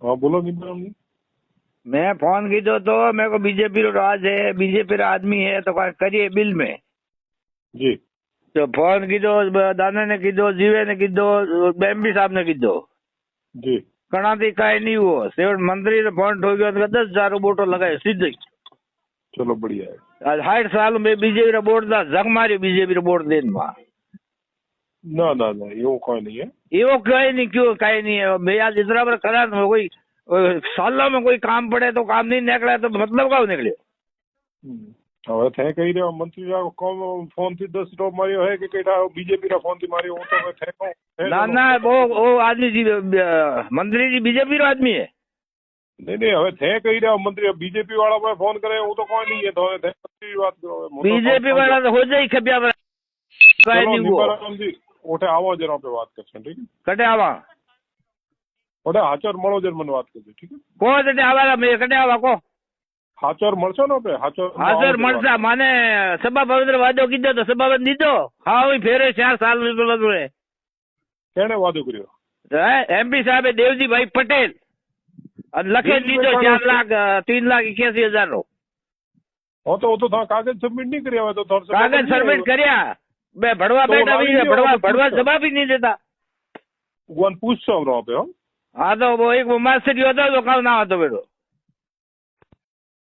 हाँ बोलो निबराम जी। मैं फोन कीधो तो मेरे को बीजेपी रो राज है, बीजेपी रा आदमी है तो काय करिए बिल में। जी तो फोन कीधो, दाना ने कीधो, जीवे ने कीधो, एमपी साहब ने कीधो, जी कणा थी काई नहीं हुओ। सेवट मंत्री ने फोन ठोक्यो तो 10,000 बोटो लगाए सीधे। चलो बढ़िया है। आज 60 साल में बीजेपी रा बोर्ड था जग मारियो बीजेपी रा बोर्ड देन में। ना ना ना ये वो कोई नहीं है। एवो कई नहीं, क्यों कई नहीं है। मैं आज इतना बार करा तो कोई सालों में कोई काम पड़े तो काम नहीं निकले तो मतलब क्या निकले। હવે થઈ કઈ રહ્યો મંત્રી કોમ ફોન થી 10 ટોપ માર્યો હે કે કેટા બીજેપી રા ફોન થી માર્યો હું તો થઈ કહું ना ना वो आदमी जी मंत्री जी बीजेपी रो आदमी है। नहीं नहीं હવે થઈ કઈ રહ્યો મંત્રી બીજેપી વાળા પર ફોન કરે હું તો કોઈ नहीं है तो હવે મંત્રી વાત કરો बीजेपी वाला तो हो जाए खबिया पर कई नहीं हुआ। निबराम जी ओठे आવો जरा पे बात करछन ठीक है। कटे आवा ओठे हाचर મળો જર મને વાત કરજો ठीक है। को कटे आवा मैं कटे आवा को हाचर મળશો ને पे हाजर मरसा माने सभा पवित्र वादो कीधो तो सभा बंद दीधो। हाँ वही फेरे 4 साल में बोलो रे केने वादो કર્યો एमपी साहब देवजी भाई पटेल लखे दीधो 4 लाख 3,81,000 रो। वो तो था कागज सबमिट नहीं કર્યા હોય तो कागज सबमिट કર્યા मैं भड़वा तो बैठा भी लावी भड़वा पूछो। जवाब ही नहीं देता। वन पूछो हम पे हो। हाँ तो वो एक मास्टर होता तो काम ना होता बेटो।